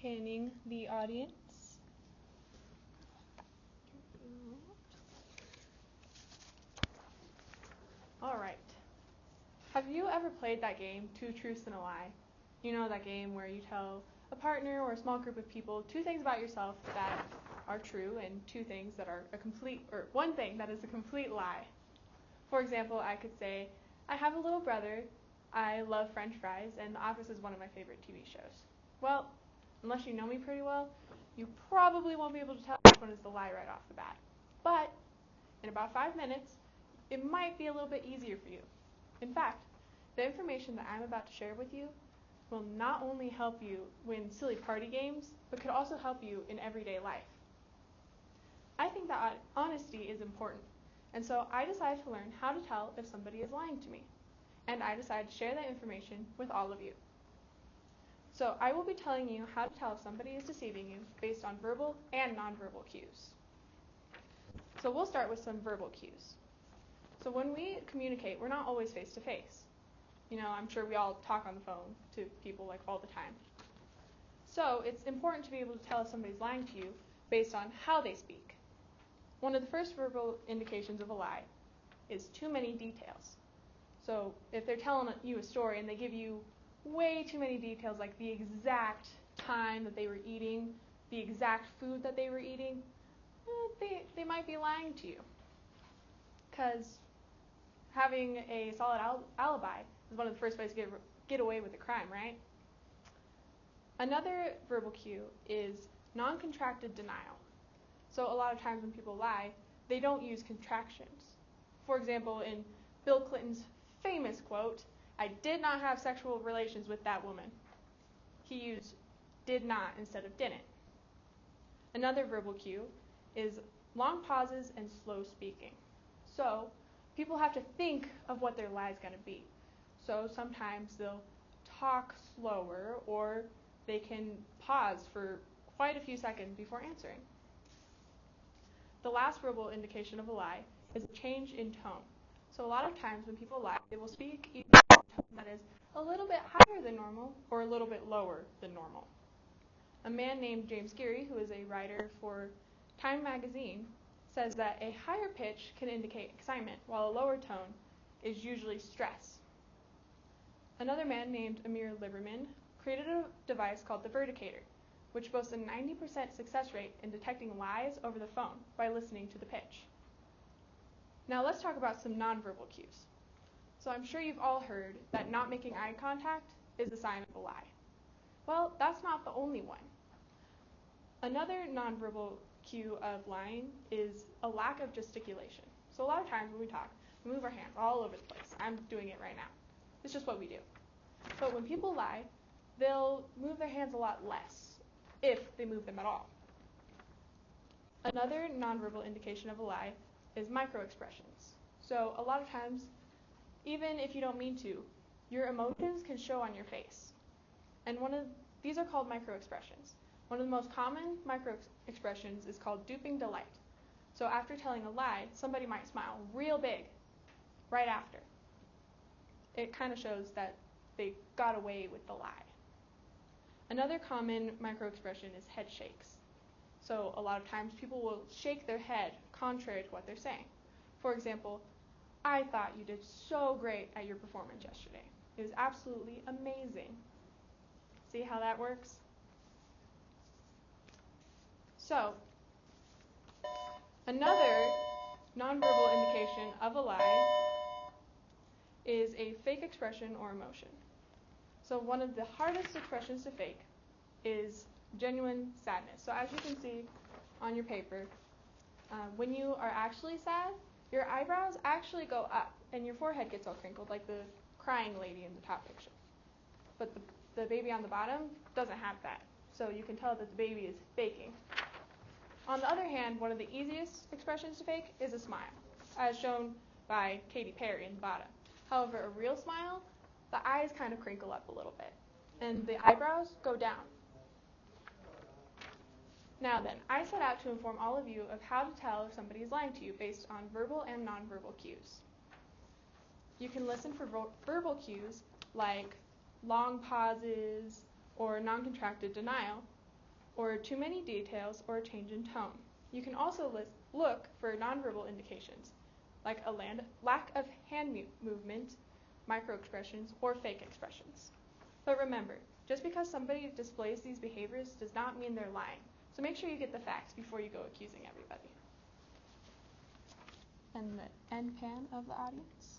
panning the audience. All right. Have you ever played that game, Two Truths and a Lie? You know that game where you tell a partner or a small group of people two things about yourself that are true and two things that are one thing that is a complete lie. For example, I could say, I have a little brother, I love French fries, and The Office is one of my favorite TV shows. Well, unless you know me pretty well, you probably won't be able to tell which one is the lie right off the bat. But in about 5 minutes, it might be a little bit easier for you. In fact, the information that I'm about to share with you will not only help you win silly party games, but could also help you in everyday life. I think that honesty is important, and so I decided to learn how to tell if somebody is lying to me, and I decided to share that information with all of you. So I will be telling you how to tell if somebody is deceiving you based on verbal and nonverbal cues. So we'll start with some verbal cues. So when we communicate, we're not always face to face. I'm sure we all talk on the phone to people like all the time. So it's important to be able to tell if somebody's lying to you based on how they speak. One of the first verbal indications of a lie is too many details. So if they're telling you a story and they give you way too many details, like the exact time that they were eating, the exact food that they were eating, they might be lying to you. Because having a solid alibi is one of the first ways to get away with a crime, right? Another verbal cue is non-contracted denial. So a lot of times when people lie, they don't use contractions. For example, in Bill Clinton's famous quote, "I did not have sexual relations with that woman," he used did not instead of didn't. Another verbal cue is long pauses and slow speaking. So people have to think of what their lie is going to be. So sometimes they'll talk slower, or they can pause for quite a few seconds before answering. The last verbal indication of a lie is a change in tone. So a lot of times when people lie, they will speak either in a tone that is a little bit higher than normal or a little bit lower than normal. A man named James Geary, who is a writer for Time magazine, says that a higher pitch can indicate excitement, while a lower tone is usually stress. Another man named Amir Liberman created a device called the Verticator, which boasts a 90% success rate in detecting lies over the phone by listening to the pitch. Now let's talk about some nonverbal cues. So I'm sure you've all heard that not making eye contact is a sign of a lie. Well, that's not the only one. Another nonverbal cue of lying is a lack of gesticulation. So a lot of times when we talk, we move our hands all over the place. I'm doing it right now. It's just what we do. But when people lie, they'll move their hands a lot less, if they move them at all. Another nonverbal indication of a lie is microexpressions. So a lot of times, even if you don't mean to, your emotions can show on your face. And these are called microexpressions. One of the most common microexpressions is called duping delight. So after telling a lie, somebody might smile real big right after. It kind of shows that they got away with the lie. Another common microexpression is head shakes. So a lot of times people will shake their head contrary to what they're saying. For example, "I thought you did so great at your performance yesterday. It was absolutely amazing." See how that works? So, another nonverbal indication of a lie is a fake expression or emotion. So one of the hardest expressions to fake is genuine sadness. So as you can see on your paper, when you are actually sad, your eyebrows actually go up and your forehead gets all crinkled like the crying lady in the top picture. But the baby on the bottom doesn't have that. So you can tell that the baby is faking. On the other hand, one of the easiest expressions to fake is a smile, as shown by Katy Perry in the bottom. However, a real smile, the eyes kind of crinkle up a little bit, and the eyebrows go down. Now then, I set out to inform all of you of how to tell if somebody is lying to you based on verbal and nonverbal cues. You can listen for verbal cues like long pauses or non-contracted denial, or too many details, or a change in tone. You can also look for nonverbal indications, like a lack of hand movement, microexpressions, or fake expressions. But remember, just because somebody displays these behaviors does not mean they're lying. So make sure you get the facts before you go accusing everybody. And the end pan of the audience.